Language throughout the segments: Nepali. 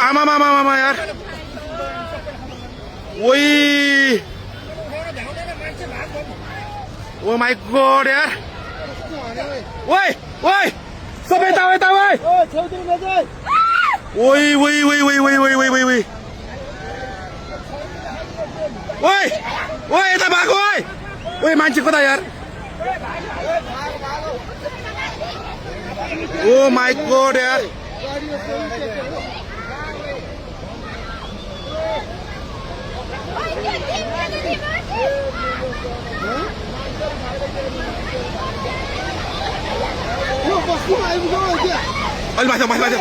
आमा मामा मामा यार ओइ ओ माई गॉड यार ओइ ओइ सब यता यता ओइ ओइ ओइ ओइ ओइ ओइ ओइ ओइ ओइ ओइ ओइ यता भागो ओइ ओइ मान्छे कता यार ओ माई गॉड यार अलि माथि माथि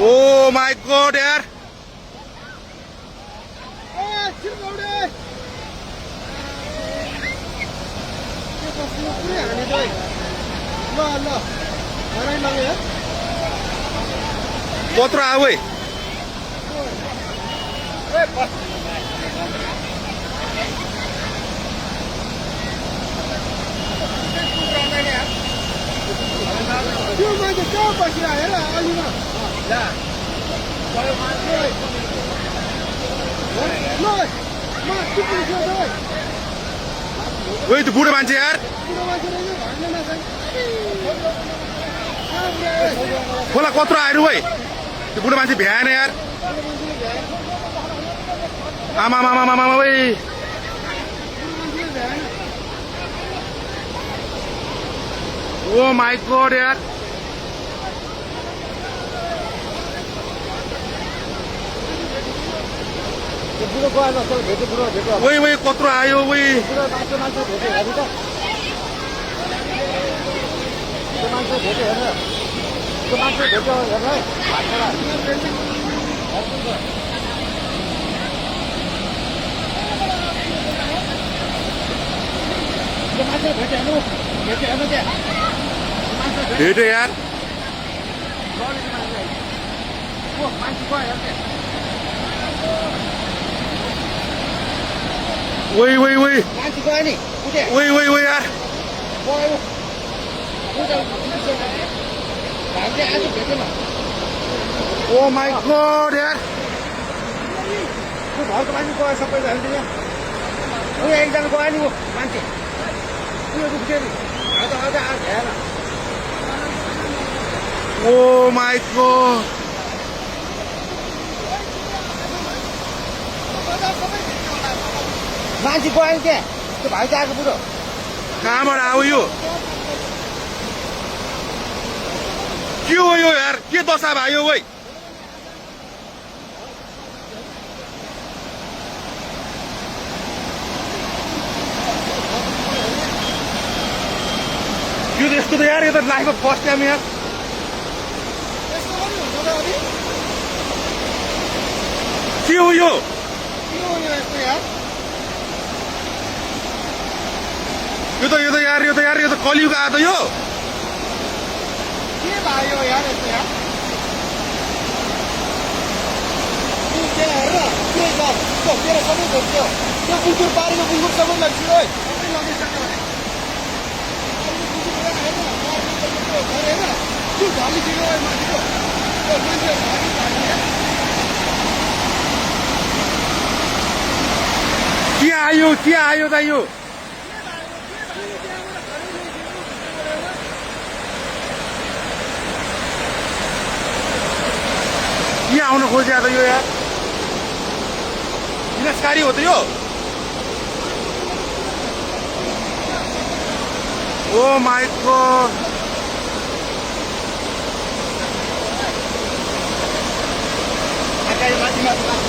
ओ माई गॉड यार कत्रो आऊ है त्यो मान्छे कहाँ बसिरहेको हेर अलिमा ओइ त्यो बुढो मान्छे यार खोला कत्रो आएर है त्यो बुढो मान्छे भ्याएन यार आमा मामा मामा ओइ ओ माई गॉड यार ओइ ओइ कत्रो आयो ओइ भेट्यो यार ओइ ओइ ओइ ओइ ओइ ओइ यार ओ माई गॉड यार घरको मान्छे गयो सबैजना एकजना गयो नि मान्छे उयो दुख्थ्यो नि आज भएन ओ माई गॉड मान्छे गयो नि त्यहाँ त्यो भाइ आएको बुढो कहाँबाट आऊ यो के हो यो यार के दशा भयो ओइ यो त यस्तो त यार यो त लाइफमा फर्स्ट टाइम यार के हो यो यो त कलियुग आयो त यो के भयो यार यस्तो यार तेरो सबै भेट्यो त्यो बुकुर पारेको बुकुर सबै लाग्छ है सबै लगिसक्यो त्यो झली दियो मान्छेको मान्छे के आयो त यो के आउन खोज्या त यो यार विनाशकारी हो त यो ओ माई गॉड माथि